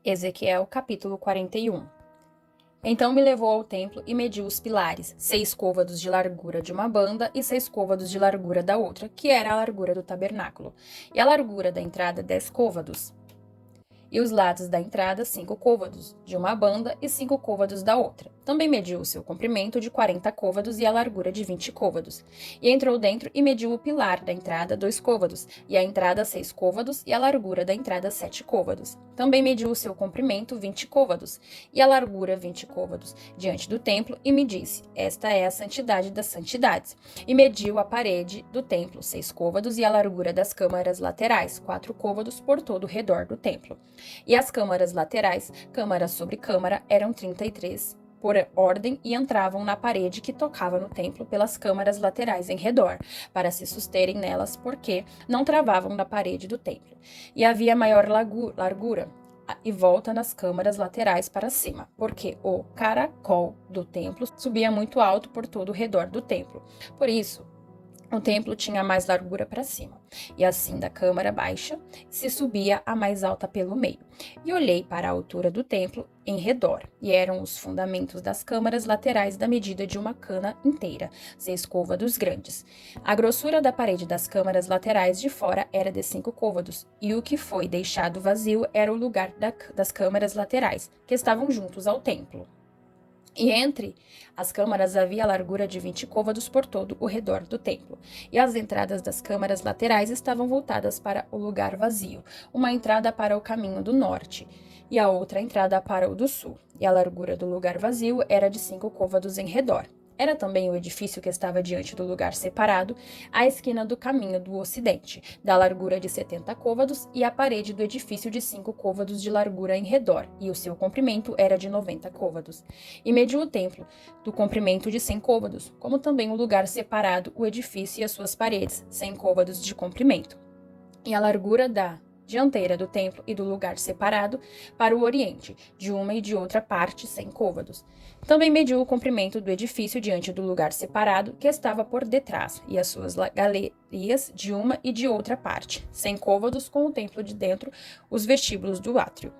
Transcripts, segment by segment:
Ezequiel, capítulo 41. Então me levou ao templo e mediu os pilares, 6 côvados de largura de uma banda e 6 côvados de largura da outra, que era a largura do tabernáculo, e a largura da entrada 10 côvados. E os lados da entrada 5 côvados de uma banda e 5 côvados da outra. Também mediu o seu comprimento de 40 côvados e a largura de 20 côvados. E entrou dentro e mediu o pilar da entrada 2 côvados, e a entrada 6 côvados e a largura da entrada 7 côvados. Também mediu o seu comprimento 20 côvados e a largura 20 côvados diante do templo e me disse: esta é a santidade das santidades. E mediu a parede do templo 6 côvados e a largura das câmaras laterais 4 côvados por todo o redor do templo. E as câmaras laterais, câmara sobre câmara, eram 33 por ordem e entravam na parede que tocava no templo pelas câmaras laterais em redor, para se susterem nelas, porque não travavam na parede do templo. E havia maior largura e volta nas câmaras laterais para cima, porque o caracol do templo subia muito alto por todo o redor do templo. Por isso, o templo tinha mais largura para cima, e assim da câmara baixa se subia a mais alta pelo meio. E olhei para a altura do templo em redor, e eram os fundamentos das câmaras laterais da medida de uma cana inteira, 6 côvados grandes. A grossura da parede das câmaras laterais de fora era de 5 côvados, e o que foi deixado vazio era o lugar das câmaras laterais, que estavam juntos ao templo. E entre as câmaras havia a largura de 20 côvados por todo o redor do templo, e as entradas das câmaras laterais estavam voltadas para o lugar vazio, uma entrada para o caminho do norte, e a outra entrada para o do sul, e a largura do lugar vazio era de 5 côvados em redor. Era também o edifício que estava diante do lugar separado, à esquina do caminho do ocidente, da largura de 70 côvados, e a parede do edifício de 5 côvados de largura em redor, e o seu comprimento era de 90 côvados. E mediu o templo, do comprimento de 100 côvados, como também o lugar separado, o edifício e as suas paredes, 100 côvados de comprimento. E a largura da dianteira do templo e do lugar separado para o oriente, de uma e de outra parte 100 côvados. Também mediu o comprimento do edifício diante do lugar separado que estava por detrás, e as suas galerias de uma e de outra parte, 100 côvados, com o templo de dentro, os vestíbulos do átrio.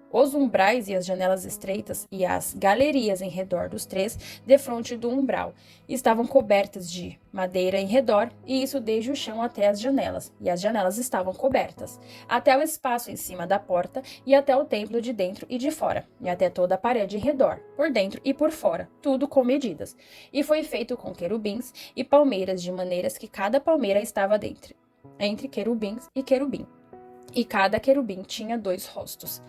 Os umbrais e as janelas estreitas e as galerias em redor dos três, defronte do umbral, estavam cobertas de madeira em redor, e isso desde o chão até as janelas, e as janelas estavam cobertas, até o espaço em cima da porta, e até o templo de dentro e de fora, e até toda a parede em redor, por dentro e por fora, tudo com medidas. E foi feito com querubins e palmeiras, de maneiras que cada palmeira estava entre querubins e querubim. E cada querubim tinha 2 rostos.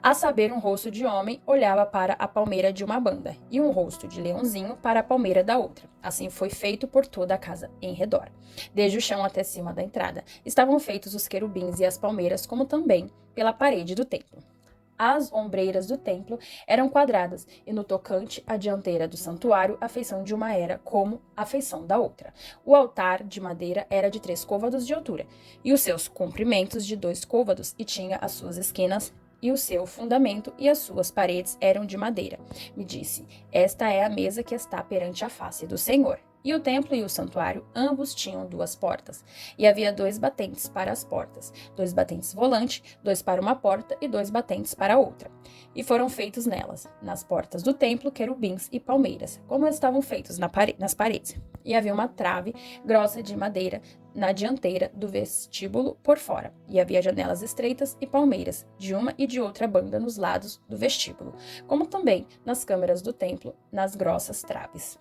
A saber, um rosto de homem olhava para a palmeira de uma banda, e um rosto de leãozinho para a palmeira da outra. Assim foi feito por toda a casa em redor. Desde o chão até cima da entrada, estavam feitos os querubins e as palmeiras, como também pela parede do templo. As ombreiras do templo eram quadradas, e no tocante à dianteira do santuário, a feição de uma era como a feição da outra. O altar de madeira era de 3 côvados de altura, e os seus comprimentos de 2 côvados, e tinha as suas esquinas e o seu fundamento e as suas paredes eram de madeira. Me disse: esta é a mesa que está perante a face do Senhor. E o templo e o santuário, ambos tinham 2 portas, e havia 2 batentes para as portas, 2 batentes volante, 2 para uma porta e 2 batentes para a outra. E foram feitos nelas, nas portas do templo, querubins e palmeiras, como estavam feitos nas paredes. E havia uma trave grossa de madeira na dianteira do vestíbulo por fora, e havia janelas estreitas e palmeiras, de uma e de outra banda nos lados do vestíbulo, como também nas câmaras do templo, nas grossas traves.